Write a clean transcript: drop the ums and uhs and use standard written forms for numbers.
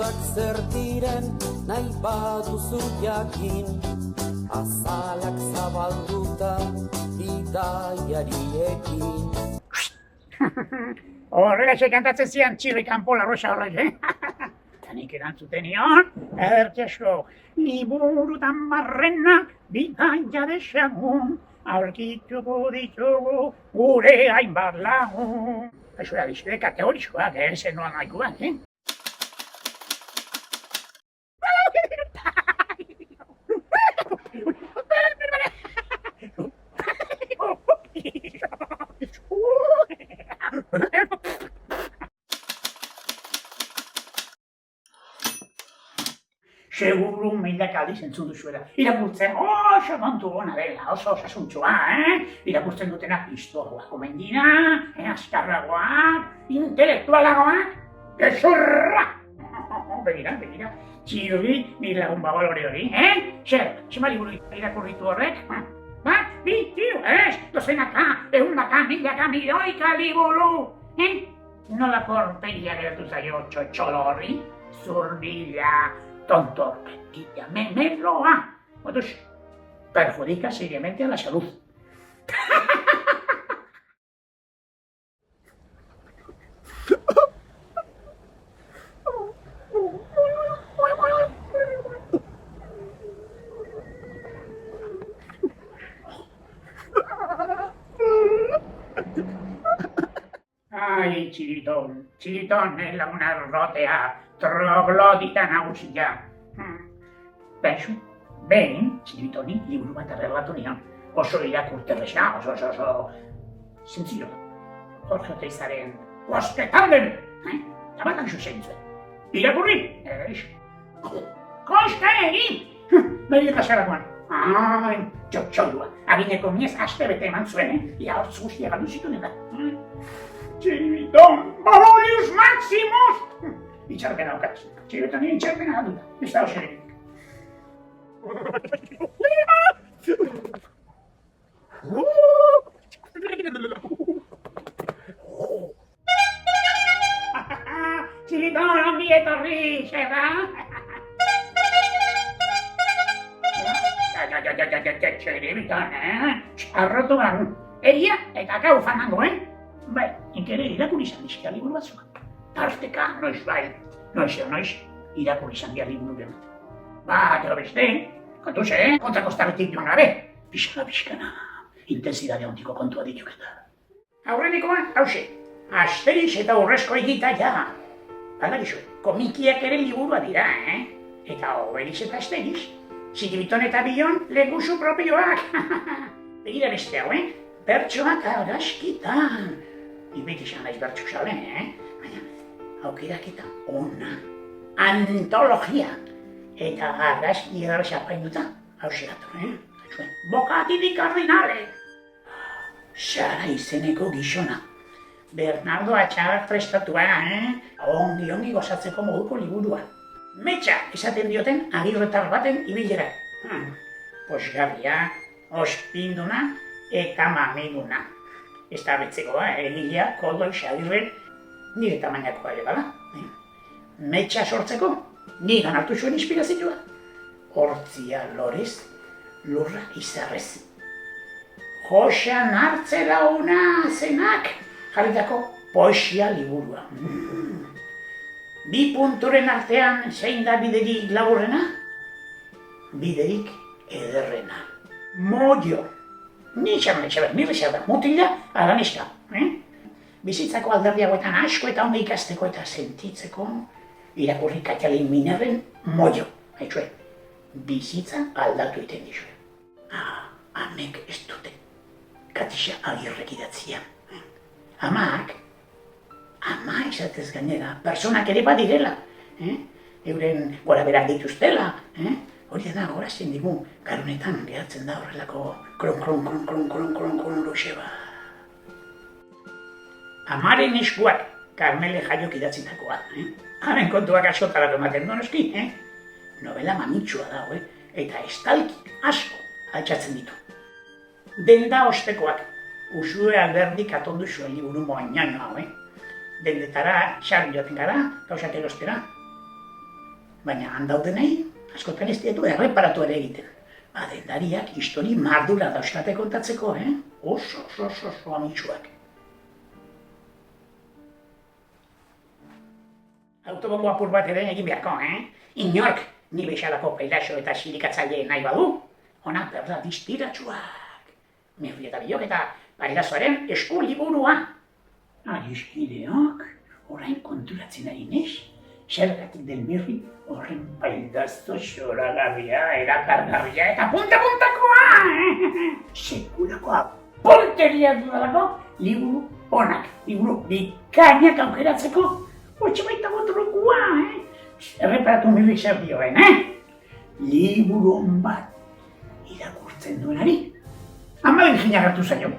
gauzak zer diren nahi baduzu jakin, azalak zabalduta bidaiariekin. Horregaxe kantatzen zian txirri kanpo larroxa horrek, Eta nik erantzuten nion, ederki asko, liburutan barrena bidaia desagun, aurkituko ditugu gure hainbat lagun. Eso era bizide kategorikoak, zen noan nahikoak, Seguru milaka aldiz entzun duzuela. Irakurtzen oso kontu ona dela, oso osasuntsua, Irakurtzen dutena pistoagoak omen dira, azkarragoak, intelektualagoak, gezurra! Begira, txirri, nire lagun babalore hori, Zer, zema liburu irakurritu horrek? Bat, bi, hiru, dozenaka, ehundaka, milaka, milioika liburu, Nolako aurpegia geratu zaio txotxolo horri? Zurbila, tonto, mentira, memeloa. Pues perjudica seriamente a la salud. Ai, txiritón ez laguna errotea, troglodita nagusia. Pensu, behin, txiritoni liburu bat erreglatu nion. Oso irakurterresa, oso zentzilo. Jorge Oteizaren Kosketanden, eta bat anxo zentzuen. Irakurri, Koska egin! Beri eta zarakoan. Ai, txotxoldua, agineko minez aste bete eman zuen, ia hortz guztia galdu zituen eta. Txiriton, Babolius Maximus! Itxarpena daukatz. Txiriton itxarpena galduta. Ez da oserenik. Txiriton, ongi etorri, xerra! Txiriton, arrotu garu. Eria eta kau fanango, Bai, inkere irakurri izan dizkia liburu batzuk. Tarteka, noiz bai, noiz, irakurri izan dira liburu behar. Gero beste, kontuz, kontrako estarretik joan gabe. Pixkana, intensidade ondiko kontua dituk eta. Aurrenikoa, hause, Asterix eta Urrezko egita ja. Badakizu, komikiak ere liburua dira, Eta Obelix eta Asterix, Ziribiton eta Bion lekusu propioak. Begira beste hau, Bertsoak argazkitan. Ibet izan naiz bertso xale, Baina, aukeraketa ona. Antologia. Eta argazki edarra xapainduta, hause gatu, Bocati kardinale. Sara izeneko gizona. Bernardo Atxagar prestatua, Ongi gozatzeko moduko liburua. Metxa, esaten dioten agirretar baten ibilera. Posgarria, ospinduna eta mamiduna. Ez da betzekoa, egilea, Koldo Xagirren nire tamainakoa ere bada. Metxa sortzeko, nigan hartu zuen inspirazioa. Hortzia lorez, lurra izarrez. Josean Hartzelauna zenak jarritako poesia liburua. Bi punturen artean zein da biderik laburrena? Biderik ederrena. Moio. Nire xabar, mutila, alaneska. Bizitzako alderdi hauetan asko eta ondo ikasteko eta sentitzeko irakurri Katalin Minerren moio. Bizitza aldatu iten dizue. Amek ez dute Katixa Agirrek idatzia. Ama esatez gainera, personak ere badirela. Euren gora berak dituztela. Hori da, gorazten digu, garunetan gehatzen da horrelako kron luxe bat. Amaren eskuak, Karmele Jaiok idatzitakoa. Haren kontuak askotaratu ematen donoski, Novela mamitsua da, eta estalki asko altxatzen ditu. Denda ostekoak, Usue Alberdik atondu zuen liburu moainano hau, Dendetara xarri joaten gara, gauzak erostera. baina handaudenei, askotan ez dietu erreparatu ere egiten. Dendariak histori mardura dauzkate kontatzeko, oso amitsuak. Autobongo apur bat ere egin beharko, Inork ni bezalako pailaxo eta sirikatzaile nahi badu, ona perda distiratsuak. Mirri eta biok eta pailazoaren esku liburua. Adiskideok, orain konturatzen ari nez, zergatik del Mirri horren pailazo xoragarria, erakargarria eta punta-puntakoa! Sekulakoa porteria dudalako liburu onak, liburu bikainak aukeratzeko, hotxe baita botrokoa, Erreparatu Mirri zer dioen, liburu on bat irakurtzen duenari, ama Virginia gertu zaio.